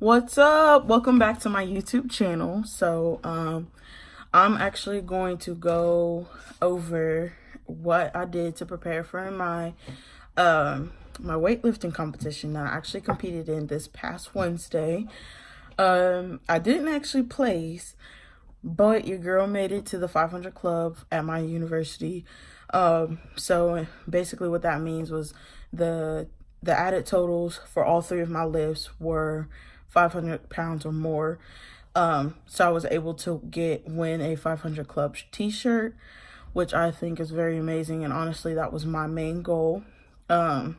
What's up? Welcome back to my YouTube channel. So I'm actually going to go over what I did to prepare for my my weightlifting competition that I actually competed in this past Wednesday. I didn't actually place, but your girl made it to the 500 club at my university. So basically what that means was the added totals for all three of my lifts were 500 pounds or more. So I was able to win a 500 club t-shirt, which I think is very amazing. And honestly, that was my main goal. And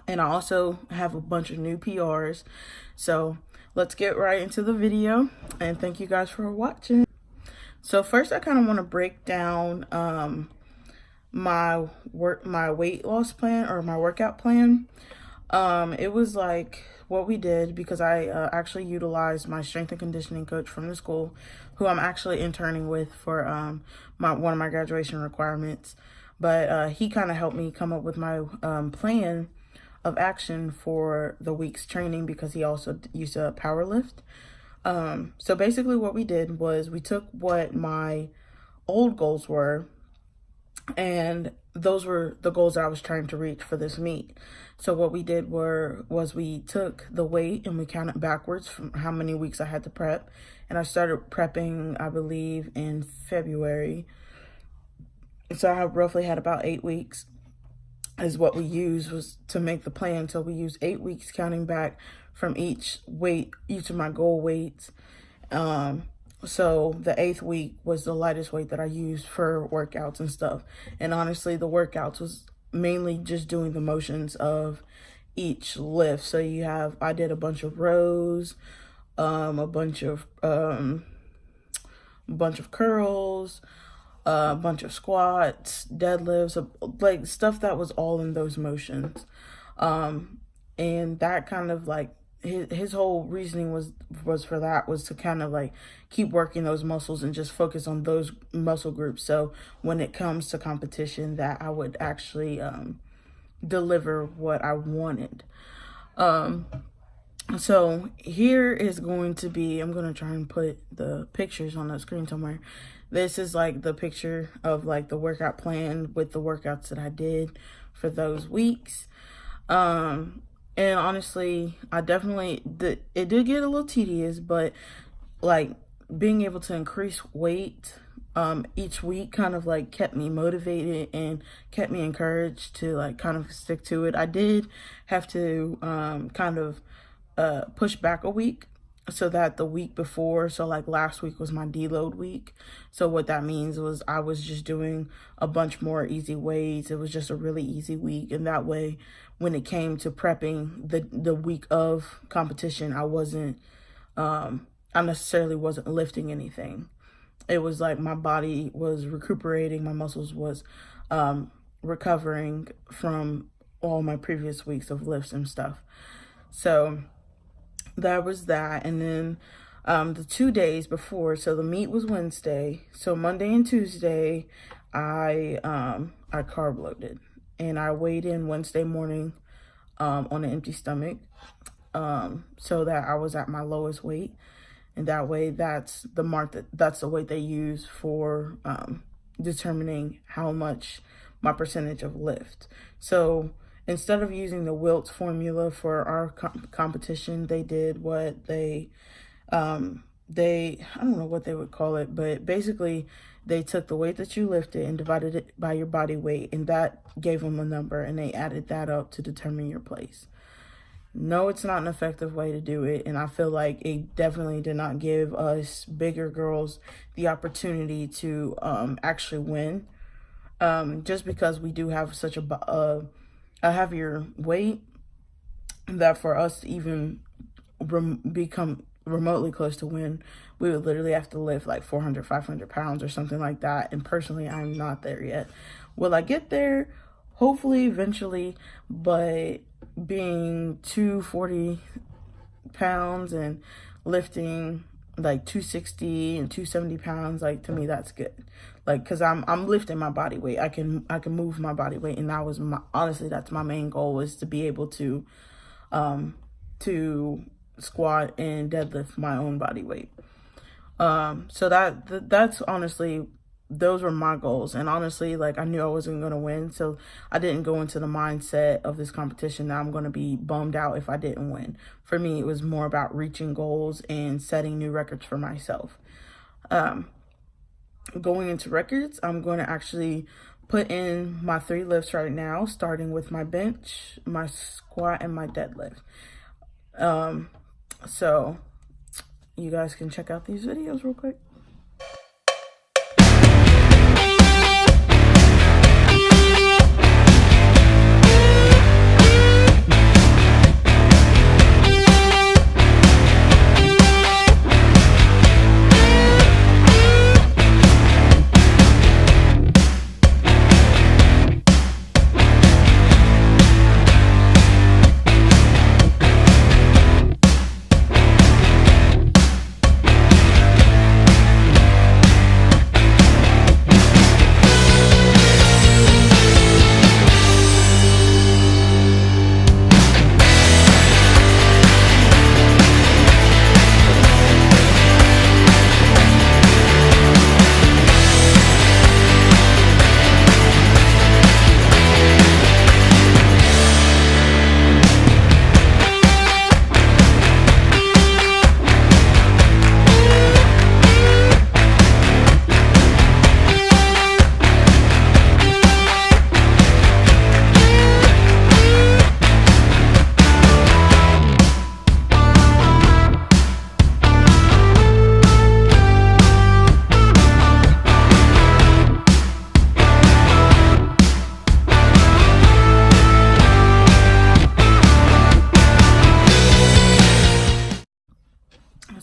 I also have a bunch of new PRs. So let's get right into the video, and thank you guys for watching. So first I kind of want to break down my weight loss plan, or my workout plan. It was like what we did, because I actually utilized my strength and conditioning coach from the school, who I'm actually interning with for one of my graduation requirements. But he kind of helped me come up with my plan of action for the week's training, because he also used to power lift. So basically what we did was we took what my old goals were, and those were the goals that I was trying to reach for this meet. So what we did was we took the weight and we counted backwards from how many weeks I had to prep. And I started prepping, I believe, in February. So I roughly had about 8 weeks is what we used was to make the plan. So we used 8 weeks counting back from each of my goal weights. So the 8th week was the lightest weight that I used for workouts and stuff. And honestly, the workouts was mainly just doing the motions of each lift. So I did a bunch of rows, a bunch of curls, a bunch of squats, deadlifts, like stuff that was all in those motions. And that kind of like, his whole reasoning was to kind of like keep working those muscles and just focus on those muscle groups. So when it comes to competition, that I would actually deliver what I wanted. So here is going to be, I'm going to try and put the pictures on the screen somewhere. This is like the picture of like the workout plan with the workouts that I did for those weeks. And honestly, it did get a little tedious, but like being able to increase weight each week kind of like kept me motivated and kept me encouraged to like kind of stick to it. I did have to kind of push back a week, so that the week before, so like last week was my deload week. So what that means was I was just doing a bunch more easy weights. It was just a really easy week, and that way when it came to prepping the week of competition, I necessarily wasn't lifting anything. It was like my body was recuperating, my muscles was recovering from all my previous weeks of lifts and stuff. So that was that. And then the 2 days before, so the meet was Wednesday, so Monday and Tuesday I carb loaded, and I weighed in Wednesday morning on an empty stomach, so that I was at my lowest weight. And that way, that's the weight they use for determining how much my percentage of lift. So instead of using the Wilts formula for our competition, they did what I don't know what they would call it, but basically they took the weight that you lifted and divided it by your body weight, and that gave them a number, and they added that up to determine your place. No, it's not an effective way to do it, and I feel like it definitely did not give us bigger girls the opportunity to actually win, just because we do have such a heavier weight, that for us to even become remotely close to win, we would literally have to lift like 400, 500 pounds or something like that. And personally, I'm not there yet. Will I get there? Hopefully, eventually. But being 240 pounds and lifting like 260 and 270 pounds, like, to me, that's good. Like, because I'm lifting my body weight. I can move my body weight, and that was honestly, that's my main goal, is to be able to squat and deadlift my own body weight. So that's honestly, those were my goals. And honestly, like, I knew I wasn't going to win. So I didn't go into the mindset of this competition that I'm going to be bummed out if I didn't win. For me, it was more about reaching goals and setting new records for myself. Going into records, I'm going to actually put in my 3 lifts right now, starting with my bench, my squat, and my deadlift. So you guys can check out these videos real quick.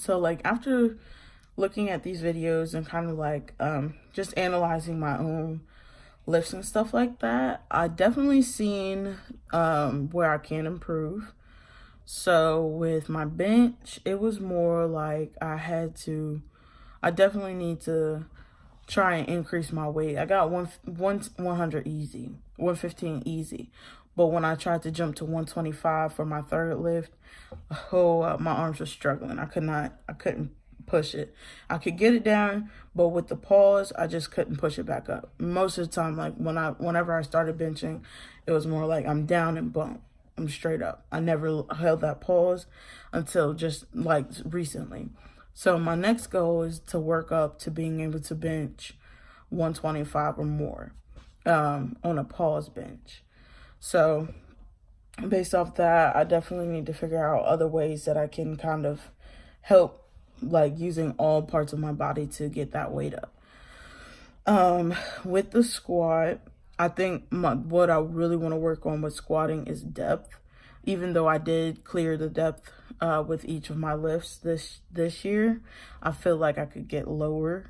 So like, after looking at these videos and kind of like just analyzing my own lifts and stuff like that, I definitely seen where I can improve. So with my bench, it was more like I definitely need to try and increase my weight. I got 100 easy, 115 easy. But when I tried to jump to 125 for my 3rd lift, my arms were struggling. I couldn't push it. I could get it down, but with the pause, I just couldn't push it back up. Most of the time, like whenever I started benching, it was more like I'm down and bump. I'm straight up. I never held that pause until just like recently. So my next goal is to work up to being able to bench 125 or more on a pause bench. So based off that, I definitely need to figure out other ways that I can kind of help, like using all parts of my body to get that weight up. With the squat, I think what I really want to work on with squatting is depth. Even though I did clear the depth with each of my lifts this year, I feel like I could get lower.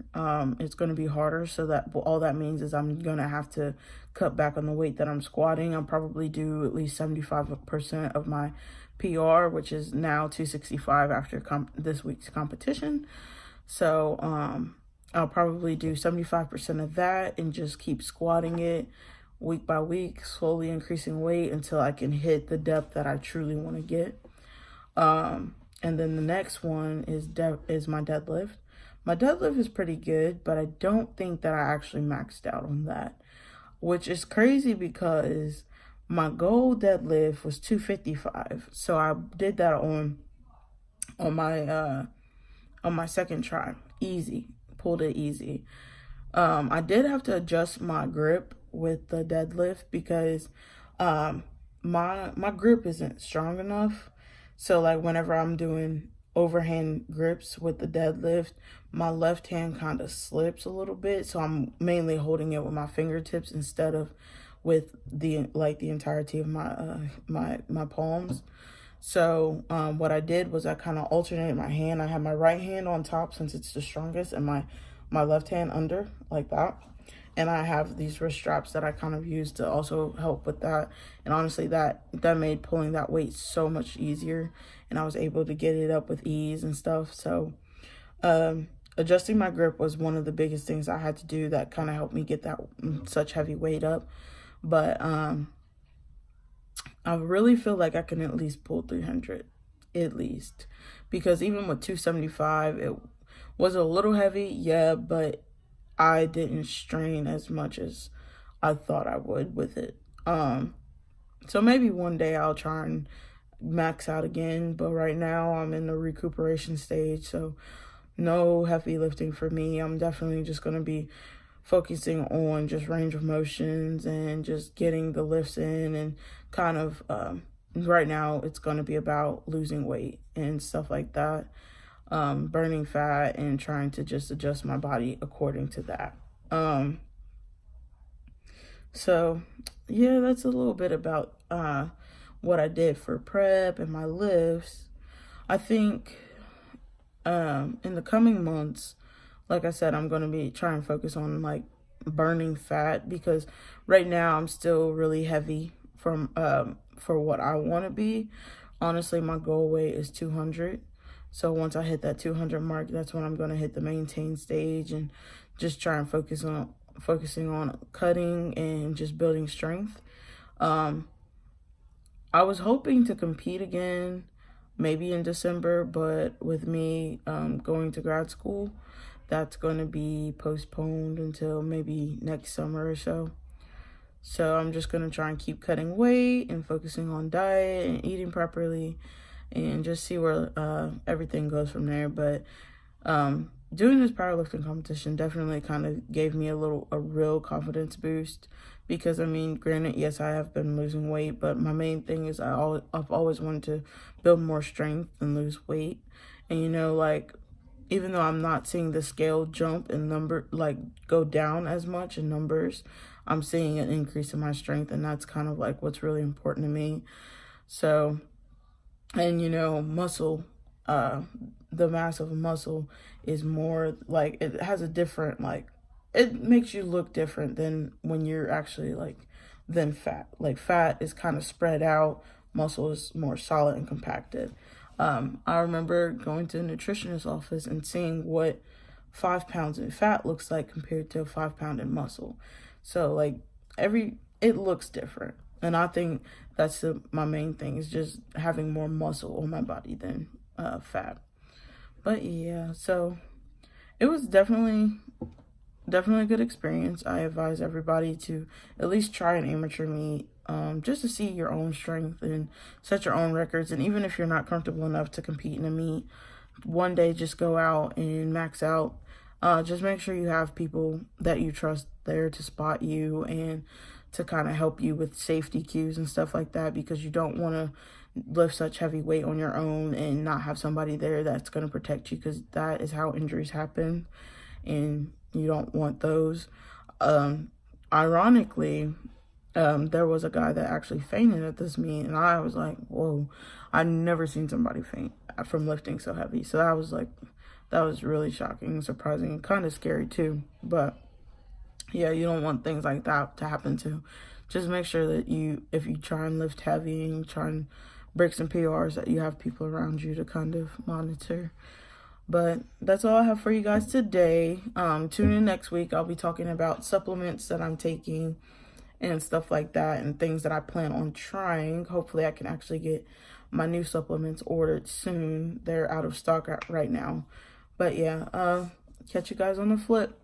It's going to be harder, so that all that means is I'm going to have to cut back on the weight that I'm squatting. I'll probably do at least 75% of my PR, which is now 265 after this week's competition. So I'll probably do 75% of that and just keep squatting it week by week, slowly increasing weight until I can hit the depth that I truly want to get. And then the next one is my deadlift. My deadlift is pretty good, but I don't think that I actually maxed out on that, which is crazy because my goal deadlift was 255. So I did that on my second try. Easy. Pulled it easy. I did have to adjust my grip with the deadlift because my grip isn't strong enough. So like whenever I'm doing overhand grips with the deadlift, my left hand kind of slips a little bit. So I'm mainly holding it with my fingertips instead of with the entirety of my my palms. So what I did was I kind of alternated my hand. I had my right hand on top since it's the strongest, and my left hand under, like that. And I have these wrist straps that I kind of use to also help with that. And honestly, that made pulling that weight so much easier, and I was able to get it up with ease and stuff. So adjusting my grip was one of the biggest things I had to do that kind of helped me get that such heavy weight up. But I really feel like I can at least pull 300. at least. Because even with 275, it was a little heavy, yeah, but I didn't strain as much as I thought I would with it. So maybe one day I'll try and max out again, but right now I'm in the recuperation stage, so no heavy lifting for me. I'm definitely just going to be focusing on just range of motions and just getting the lifts in, and kind of right now it's going to be about losing weight and stuff like that, burning fat and trying to just adjust my body according to that. So yeah, that's a little bit about what I did for prep and my lifts. I think in the coming months, like I said, I'm going to be trying to focus on like burning fat, because right now I'm still really heavy from for what I want to be. Honestly, my goal weight is 200. So once I hit that 200 mark, that's when I'm going to hit the maintain stage and just try and focusing on cutting and just building strength. I was hoping to compete again maybe in December, but with me going to grad school, that's going to be postponed until maybe next summer or so. So I'm just going to try and keep cutting weight and focusing on diet and eating properly, and just see where everything goes from there. But doing this powerlifting competition definitely kind of gave me a real confidence boost, because I mean, granted, yes, I have been losing weight, but my main thing is I've always wanted to build more strength and lose weight. And you know, like, even though I'm not seeing the scale jump in number, like go down as much in numbers, I'm seeing an increase in my strength, and that's kind of like what's really important to me. So, and you know, muscle, the mass of a muscle is more like, it has a different, like, it makes you look different than when you're actually like, than fat. Like fat is kind of spread out, muscle is more solid and compacted. I remember going to a nutritionist office and seeing what 5 pounds in fat looks like compared to a 5 pound in muscle. So like it looks different. And I think that's my main thing, is just having more muscle on my body than fat. But yeah, so it was definitely a good experience. I advise everybody to at least try an amateur meet, just to see your own strength and set your own records. And even if you're not comfortable enough to compete in a meet, one day just go out and max out. Just make sure you have people that you trust there to spot you and to kind of help you with safety cues and stuff like that, because you don't want to lift such heavy weight on your own and not have somebody there that's going to protect you, because that is how injuries happen, and you don't want those. Ironically, there was a guy that actually fainted at this meet, and I was like, whoa, I've never seen somebody faint from lifting so heavy. So that was really shocking and surprising and kind of scary too. But yeah, you don't want things like that to happen too. Just make sure that if you try and lift heavy and you try and break some PRs, that you have people around you to kind of monitor. But that's all I have for you guys today. Tune in next week. I'll be talking about supplements that I'm taking and stuff like that, and things that I plan on trying. Hopefully I can actually get my new supplements ordered soon. They're out of stock right now. But yeah, catch you guys on the flip.